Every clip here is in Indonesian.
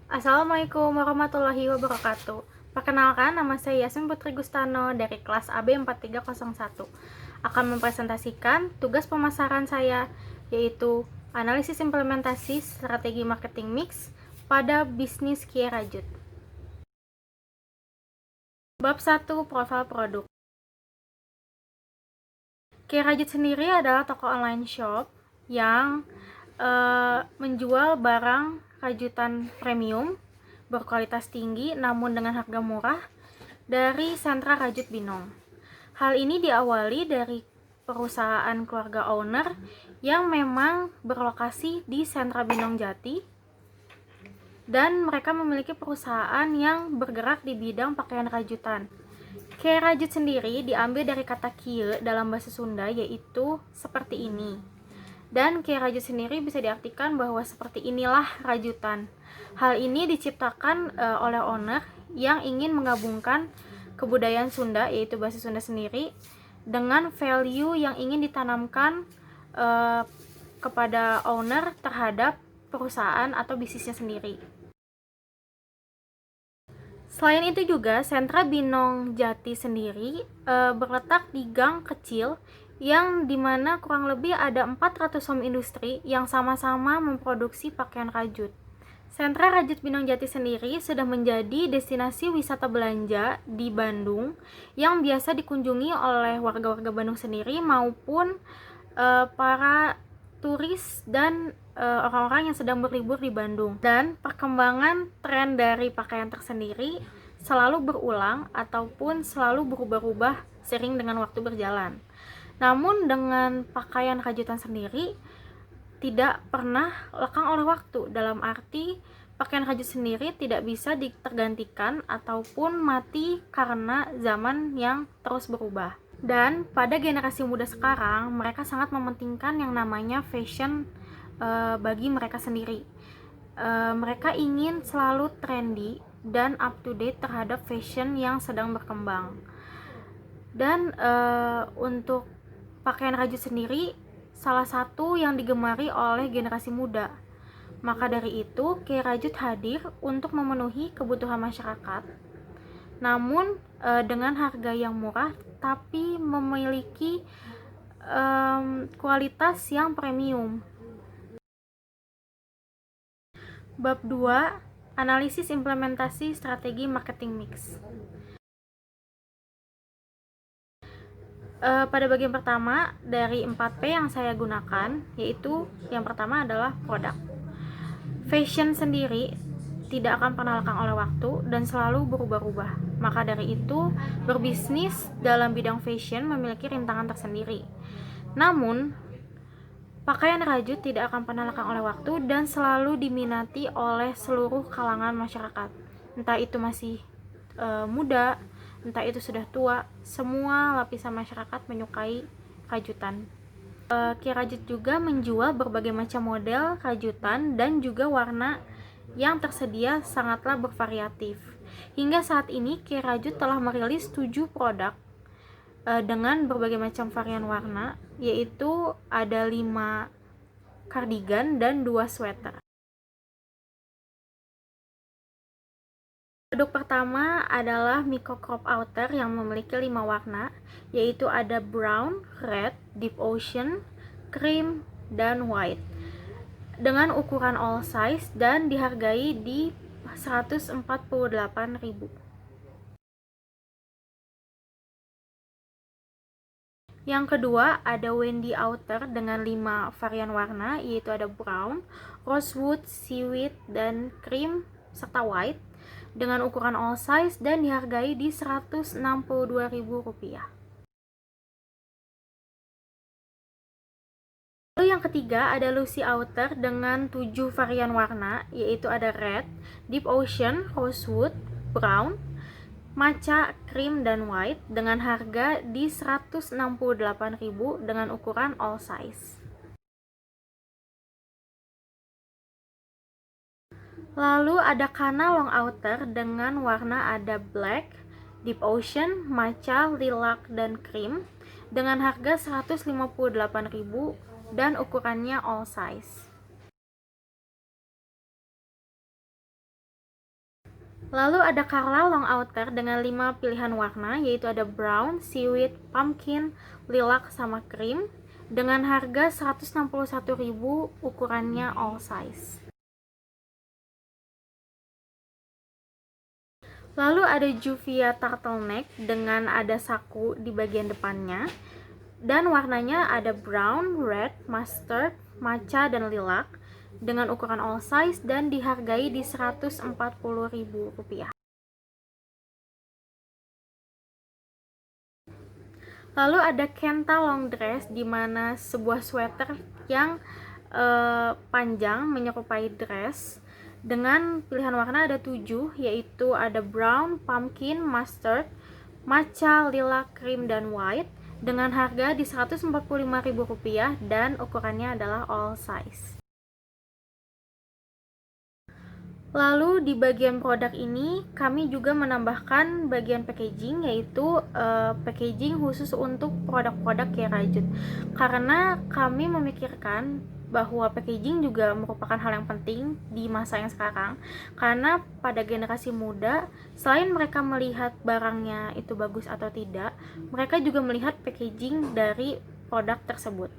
Assalamualaikum warahmatullahi wabarakatuh. Perkenalkan, nama saya Yasmin Putri Gustano dari kelas AB 4301. Akan mempresentasikan tugas pemasaran saya, yaitu analisis implementasi strategi marketing mix pada bisnis Kiai Rajut. Bab 1, profil produk. Kiai Rajut sendiri adalah toko online shop yang menjual barang rajutan premium berkualitas tinggi namun dengan harga murah dari sentra Rajut Binong. Hal ini diawali dari perusahaan keluarga owner yang memang berlokasi di sentra Binong Jati, dan mereka memiliki perusahaan yang bergerak di bidang pakaian rajutan. Kiai Rajut sendiri diambil dari kata kie dalam bahasa Sunda, yaitu seperti ini. Dan Kiai Rajut sendiri bisa diartikan bahwa seperti inilah rajutan. Hal ini diciptakan oleh owner yang ingin menggabungkan kebudayaan Sunda, yaitu bahasa Sunda sendiri, dengan value yang ingin ditanamkan kepada owner terhadap perusahaan atau bisnisnya sendiri. Selain itu juga, sentra Binong Jati sendiri berletak di gang kecil yang dimana kurang lebih ada 400 home industri yang sama-sama memproduksi pakaian rajut. Sentra Rajut Binong Jati sendiri sudah menjadi destinasi wisata belanja di Bandung yang biasa dikunjungi oleh warga-warga Bandung sendiri maupun para turis dan orang-orang yang sedang berlibur di Bandung. Dan perkembangan tren dari pakaian tersendiri selalu berulang ataupun selalu berubah-ubah sering dengan waktu berjalan. Namun dengan pakaian rajutan sendiri tidak pernah lekang oleh waktu, dalam arti pakaian rajut sendiri tidak bisa tergantikan ataupun mati karena zaman yang terus berubah. Dan pada generasi muda sekarang, mereka sangat mementingkan yang namanya fashion bagi mereka sendiri. Mereka ingin selalu trendy dan up to date terhadap fashion yang sedang berkembang. Dan untuk pakaian rajut sendiri salah satu yang digemari oleh generasi muda. Maka dari itu, Kiai Rajut hadir untuk memenuhi kebutuhan masyarakat, namun dengan harga yang murah tapi memiliki kualitas yang premium. Bab 2, analisis implementasi strategi marketing mix. Pada bagian pertama dari 4P yang saya gunakan, yaitu yang pertama adalah produk. Fashion sendiri tidak akan pernah lekang oleh waktu dan selalu berubah-ubah. Maka dari itu, berbisnis dalam bidang fashion memiliki rintangan tersendiri. Namun, pakaian rajut tidak akan pernah lekang oleh waktu dan selalu diminati oleh seluruh kalangan masyarakat. Entah itu masih muda, entah itu sudah tua, semua lapisan masyarakat menyukai rajutan. Kiai Rajut juga menjual berbagai macam model rajutan dan juga warna yang tersedia sangatlah bervariatif. Hingga saat ini Kiai Rajut telah merilis 7 produk dengan berbagai macam varian warna, yaitu ada 5 kardigan dan 2 sweater. Produk pertama adalah Miko Crop Outer yang memiliki 5 warna, yaitu ada brown, red, deep ocean, cream, dan white, dengan ukuran all size dan dihargai di 148.000. Yang kedua ada Wendy Outer dengan 5 varian warna, yaitu ada brown, rosewood, seaweed, dan cream, serta white, dengan ukuran all size dan dihargai di Rp162.000. Lalu yang ketiga ada Lucy Outer dengan 7 varian warna, yaitu ada red, deep ocean, rosewood, brown, matcha, cream, dan white, dengan harga di Rp168.000 dengan ukuran all size. Lalu ada Kana Long Outer dengan warna ada black, deep ocean, matcha, lilac, dan cream, dengan harga Rp158.000 dan ukurannya all size. Lalu ada Carla Long Outer dengan 5 pilihan warna, yaitu ada brown, seaweed, pumpkin, lilac, sama cream dengan harga 161.000, ukurannya all size. Lalu ada Juvia Turtleneck dengan ada saku di bagian depannya dan warnanya ada brown, red, mustard, matcha, dan lilac dengan ukuran all size dan dihargai di Rp140.000. Lalu ada Kenta long dress, di mana sebuah sweater yang panjang menyerupai dress dengan pilihan warna ada 7, yaitu ada brown, pumpkin, mustard, matcha, lilac, cream, dan white dengan harga di Rp145.000 dan ukurannya adalah all size. Lalu di bagian produk ini kami juga menambahkan bagian packaging, yaitu packaging khusus untuk produk-produk Kerajut, karena kami memikirkan bahwa packaging juga merupakan hal yang penting di masa yang sekarang, karena pada generasi muda selain mereka melihat barangnya itu bagus atau tidak, mereka juga melihat packaging dari produk tersebut.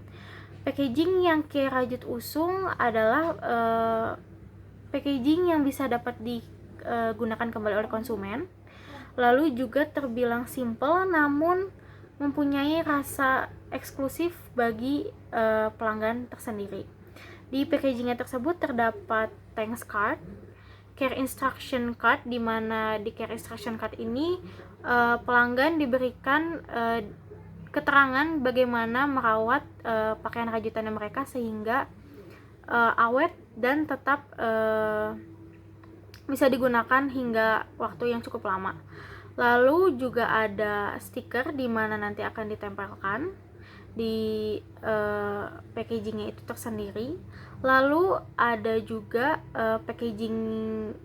Packaging yang Kerajut usung adalah packaging yang bisa dapat digunakan kembali oleh konsumen, lalu juga terbilang simple namun mempunyai rasa eksklusif bagi pelanggan tersendiri. Di packagingnya tersebut terdapat thanks card, care instruction card, di mana di care instruction card ini pelanggan diberikan keterangan bagaimana merawat pakaian rajutannya mereka sehingga awet dan tetap bisa digunakan hingga waktu yang cukup lama. Lalu juga ada stiker di mana nanti akan ditempelkan di packagingnya itu tersendiri. Lalu ada juga packaging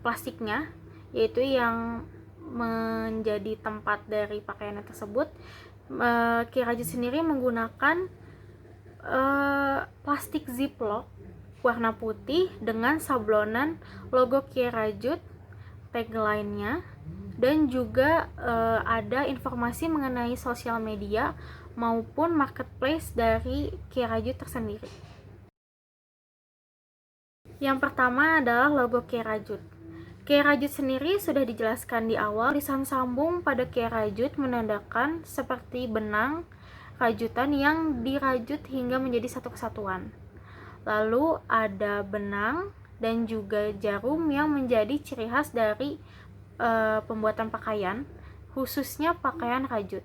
plastiknya, yaitu yang menjadi tempat dari pakaiannya tersebut. Kerajut sendiri menggunakan plastik ziplock warna putih dengan sablonan logo Kerajut, tagline-nya, dan juga ada informasi mengenai sosial media maupun marketplace dari Kerajut tersendiri. Yang pertama adalah logo Kerajut. Kerajut sendiri sudah dijelaskan di awal, tulisan sambung pada Kerajut menandakan seperti benang rajutan yang dirajut hingga menjadi satu kesatuan. Lalu ada benang dan juga jarum yang menjadi ciri khas dari pembuatan pakaian, khususnya pakaian rajut.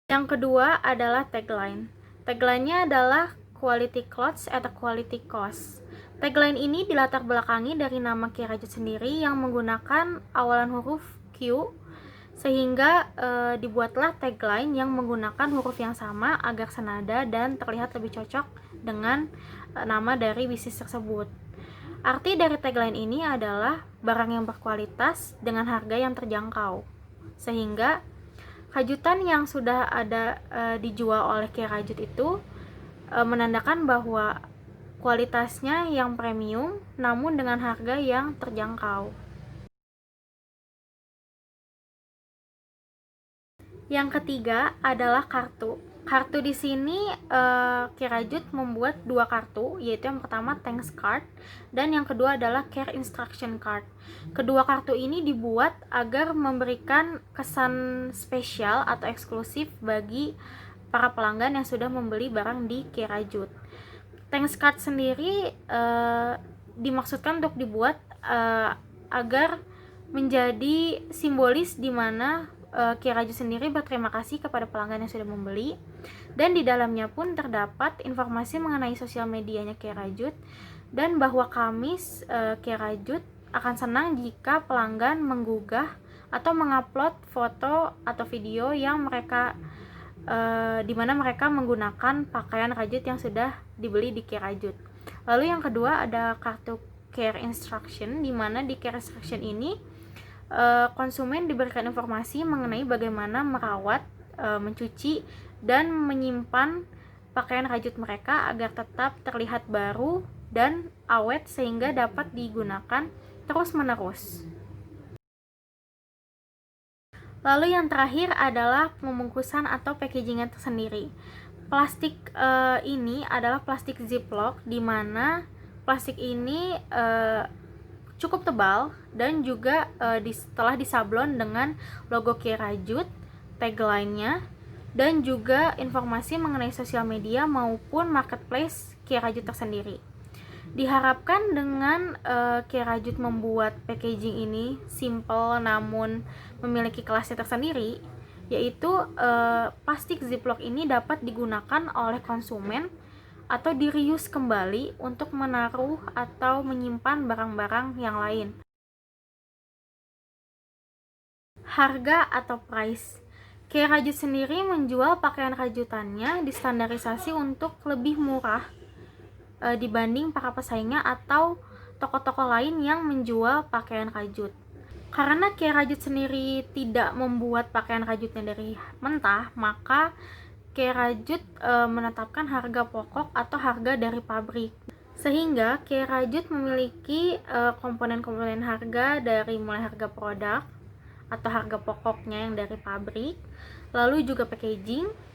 Yang kedua adalah tagline. Tagline-nya adalah quality clothes at a quality cost. Tagline ini dilatar belakangi dari nama Kerajut sendiri yang menggunakan awalan huruf Q, sehingga dibuatlah tagline yang menggunakan huruf yang sama agar senada dan terlihat lebih cocok dengan nama dari bisnis tersebut. Arti dari tagline ini adalah barang yang berkualitas dengan harga yang terjangkau, sehingga rajutan yang sudah ada dijual oleh Kerajut itu menandakan bahwa kualitasnya yang premium namun dengan harga yang terjangkau. Yang ketiga adalah kartu. Kartu di sini Kerajut membuat 2 kartu, yaitu yang pertama thanks card dan yang kedua adalah care instruction card. Kedua kartu ini dibuat agar memberikan kesan spesial atau eksklusif bagi para pelanggan yang sudah membeli barang di Kerajut. Thanks card sendiri dimaksudkan untuk dibuat agar menjadi simbolis di mana Kerajut sendiri berterima kasih kepada pelanggan yang sudah membeli, dan di dalamnya pun terdapat informasi mengenai sosial medianya Kerajut dan bahwa kami Kerajut akan senang jika pelanggan menggugah atau mengupload foto atau video yang mereka di mana mereka menggunakan pakaian rajut yang sudah dibeli di Kerajut. Lalu yang kedua ada kartu care instruction, di mana di care instruction ini konsumen diberikan informasi mengenai bagaimana merawat, mencuci, dan menyimpan pakaian rajut mereka agar tetap terlihat baru dan awet sehingga dapat digunakan terus-menerus. Lalu yang terakhir adalah pembungkusan atau packagingnya tersendiri. Plastik ini adalah plastik ziplock, di mana plastik ini cukup tebal dan juga telah disablon dengan logo Kierajut, tagline-nya, dan juga informasi mengenai sosial media maupun marketplace Kierajut tersendiri. Diharapkan dengan Kierajut membuat packaging ini simple namun memiliki kelasnya tersendiri, yaitu plastik ziplock ini dapat digunakan oleh konsumen atau di-reuse kembali untuk menaruh atau menyimpan barang-barang yang lain. Harga atau price. Kierajut sendiri menjual pakaian rajutannya distandarisasi untuk lebih murah dibanding para pesaingnya atau toko-toko lain yang menjual pakaian rajut. Karena Kierajut sendiri tidak membuat pakaian rajutnya dari mentah, maka Kierajut menetapkan harga pokok atau harga dari pabrik. Sehingga Kierajut memiliki komponen-komponen harga dari mulai harga produk atau harga pokoknya yang dari pabrik, lalu juga packaging,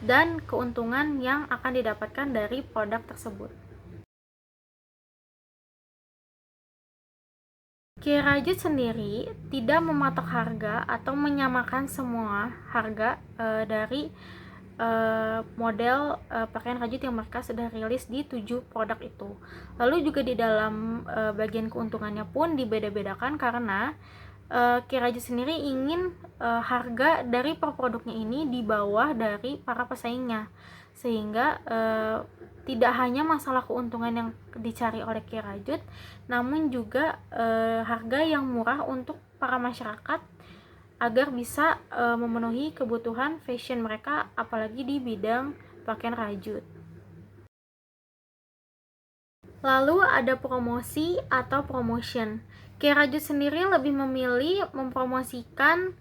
dan keuntungan yang akan didapatkan dari produk tersebut. Kierajut sendiri tidak mematok harga atau menyamakan semua harga dari model pakaian rajut yang mereka sudah rilis di 7 produk itu. Lalu juga di dalam bagian keuntungannya pun dibeda-bedakan karena Kierajut sendiri ingin harga dari per produknya ini di bawah dari para pesaingnya, sehingga tidak hanya masalah keuntungan yang dicari oleh Kierajut, namun juga harga yang murah untuk para masyarakat agar bisa memenuhi kebutuhan fashion mereka, apalagi di bidang pakaian rajut. Lalu ada promosi atau promotion. Kierajut sendiri lebih memilih mempromosikan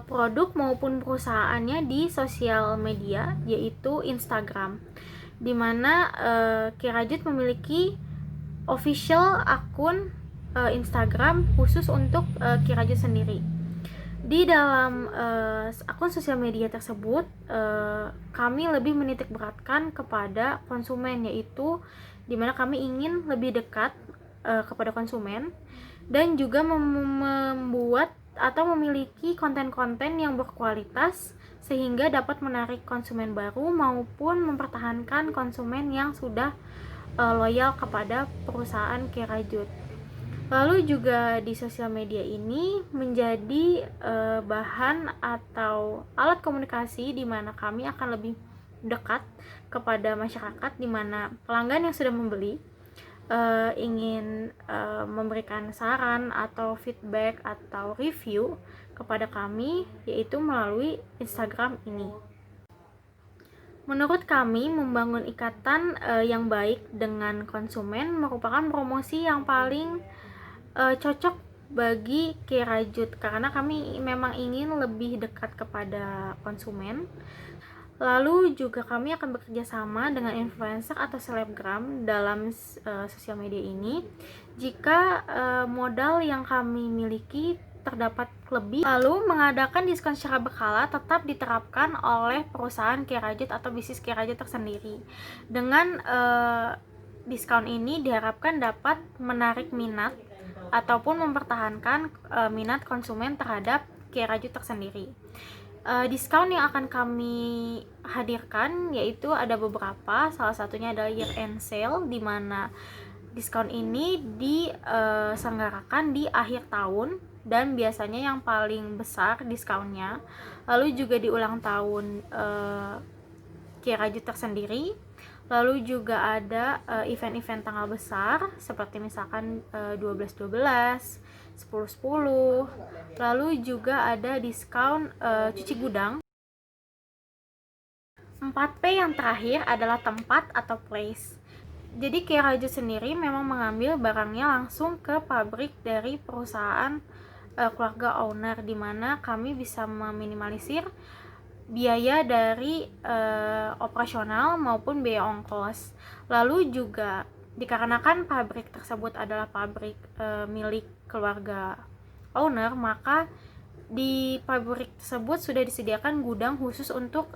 produk maupun perusahaannya di sosial media, yaitu Instagram, di mana Kierajut memiliki official akun Instagram khusus untuk Kierajut sendiri. Di dalam akun sosial media tersebut, kami lebih menitikberatkan kepada konsumen, yaitu dimana kami ingin lebih dekat kepada konsumen dan juga membuat atau memiliki konten-konten yang berkualitas sehingga dapat menarik konsumen baru maupun mempertahankan konsumen yang sudah loyal kepada perusahaan Kierajut. Lalu juga di sosial media ini menjadi bahan atau alat komunikasi di mana kami akan lebih dekat kepada masyarakat, di mana pelanggan yang sudah membeli ingin memberikan saran atau feedback atau review kepada kami, yaitu melalui Instagram ini. Menurut kami, membangun ikatan yang baik dengan konsumen merupakan promosi yang paling cocok bagi Kierajut, karena kami memang ingin lebih dekat kepada konsumen. Lalu juga kami akan bekerja sama dengan influencer atau selebgram dalam sosial media ini jika modal yang kami miliki terdapat lebih. Lalu mengadakan diskon secara berkala tetap diterapkan oleh perusahaan Kierajut atau bisnis Kierajut tersendiri. Dengan diskon ini diharapkan dapat menarik minat ataupun mempertahankan minat konsumen terhadap Kierajut tersendiri. Diskon yang akan kami hadirkan yaitu ada beberapa, salah satunya adalah year end sale, di mana diskon ini diselenggarakan di akhir tahun dan biasanya yang paling besar diskonnya. Lalu juga di ulang tahun Kierajut tersendiri. Lalu juga ada event-event tanggal besar seperti misalkan 12/12, 10/10. Lalu juga ada diskon cuci gudang. 4P yang terakhir adalah tempat atau place. Jadi Kierajut sendiri memang mengambil barangnya langsung ke pabrik dari perusahaan keluarga owner, di mana kami bisa meminimalisir biaya dari operasional maupun biaya ongkos. Lalu juga Dikarenakan pabrik tersebut adalah pabrik milik keluarga owner, maka di pabrik tersebut sudah disediakan gudang khusus untuk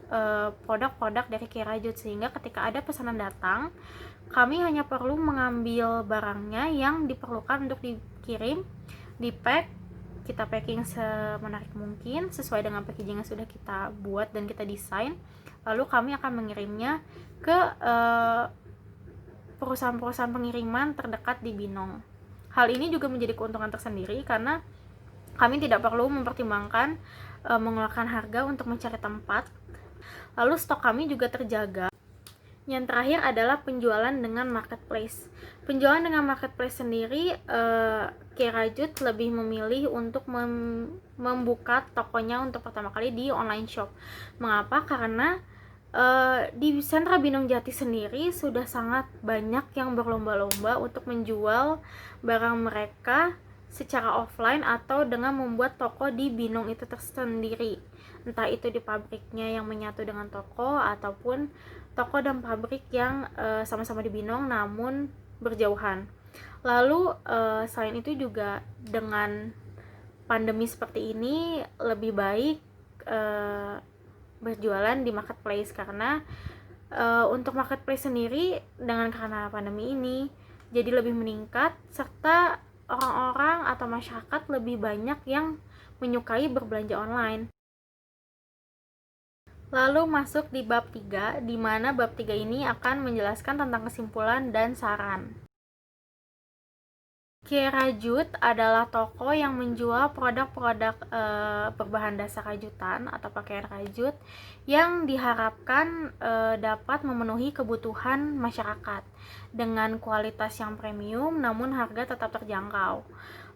produk-produk dari Kerajut, sehingga ketika ada pesanan datang, kami hanya perlu mengambil barangnya yang diperlukan untuk dikirim, di-pack, kita packing semenarik mungkin sesuai dengan packaging yang sudah kita buat dan kita desain, lalu kami akan mengirimnya ke perusahaan-perusahaan pengiriman terdekat di Binong. Hal ini juga menjadi keuntungan tersendiri karena kami tidak perlu mempertimbangkan mengeluarkan harga untuk mencari tempat. Lalu stok kami juga terjaga. Yang terakhir adalah penjualan dengan marketplace. Penjualan dengan marketplace sendiri, Kerajut lebih memilih untuk membuka tokonya untuk pertama kali di online shop. Mengapa? Karena di sentra Binong Jati sendiri sudah sangat banyak yang berlomba-lomba untuk menjual barang mereka secara offline atau dengan membuat toko di Binong itu tersendiri, entah itu di pabriknya yang menyatu dengan toko ataupun toko dan pabrik yang sama-sama di Binong namun berjauhan. Lalu selain itu juga dengan pandemi seperti ini lebih baik berjualan di marketplace karena untuk marketplace sendiri karena pandemi ini jadi lebih meningkat, serta orang-orang atau masyarakat lebih banyak yang menyukai berbelanja online. Lalu masuk di bab 3, di mana bab 3 ini akan menjelaskan tentang kesimpulan dan saran. Kerajut adalah toko yang menjual produk-produk berbahan dasar rajutan atau pakaian rajut yang diharapkan dapat memenuhi kebutuhan masyarakat dengan kualitas yang premium namun harga tetap terjangkau.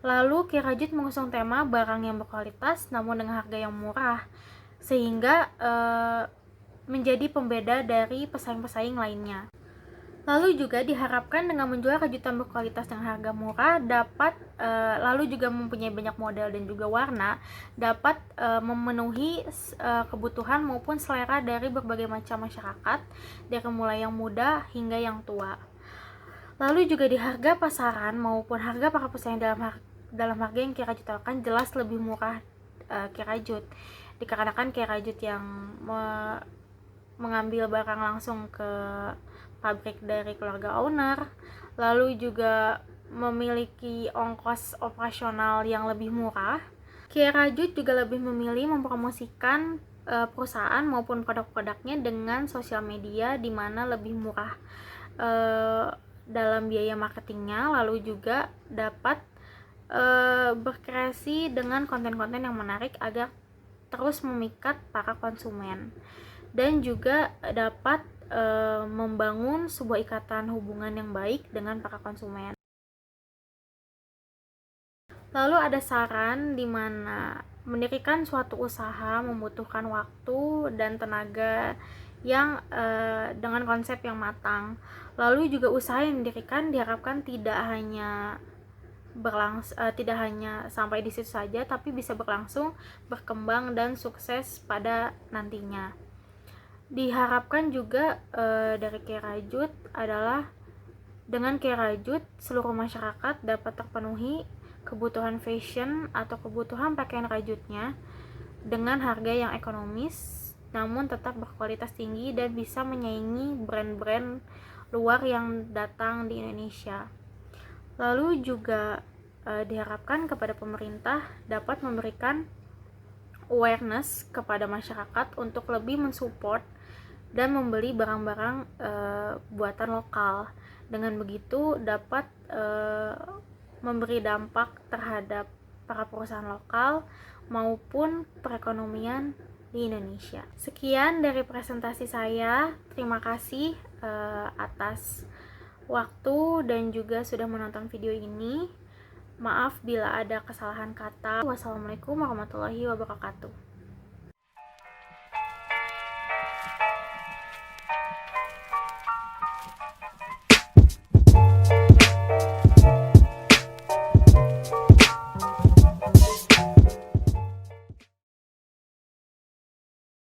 Lalu Kerajut mengusung tema barang yang berkualitas namun dengan harga yang murah, sehingga menjadi pembeda dari pesaing-pesaing lainnya. Lalu juga diharapkan dengan menjual rajutan berkualitas dengan harga murah lalu juga mempunyai banyak model dan juga warna, dapat memenuhi kebutuhan maupun selera dari berbagai macam masyarakat, dari mulai yang muda hingga yang tua. Lalu juga di harga pasaran maupun harga para pesaing dalam harga yang Kerajut tawarkan jelas lebih murah Kerajut, dikarenakan Kerajut yang mengambil barang langsung ke pabrik dari keluarga owner, lalu juga memiliki ongkos operasional yang lebih murah. Kerajut juga lebih memilih mempromosikan perusahaan maupun produk-produknya dengan sosial media di mana lebih murah dalam biaya marketingnya, lalu juga dapat berkreasi dengan konten-konten yang menarik agar terus memikat para konsumen, dan juga dapat membangun sebuah ikatan hubungan yang baik dengan para konsumen. Lalu ada saran di mana mendirikan suatu usaha membutuhkan waktu dan tenaga yang dengan konsep yang matang. Lalu juga usaha yang didirikan diharapkan tidak hanya sampai di situ saja, tapi bisa berlangsung, berkembang dan sukses pada nantinya. Diharapkan juga dari Kerajut adalah dengan Kerajut seluruh masyarakat dapat terpenuhi kebutuhan fashion atau kebutuhan pakaian rajutnya dengan harga yang ekonomis namun tetap berkualitas tinggi dan bisa menyaingi brand-brand luar yang datang di Indonesia. Lalu juga diharapkan kepada pemerintah dapat memberikan awareness kepada masyarakat untuk lebih mensupport dan membeli barang-barang buatan lokal. Dengan begitu dapat memberi dampak terhadap para perusahaan lokal maupun perekonomian di Indonesia. Sekian dari presentasi saya. Terima kasih atas waktu dan juga sudah menonton video ini. Maaf bila ada kesalahan kata. Wassalamualaikum warahmatullahi wabarakatuh.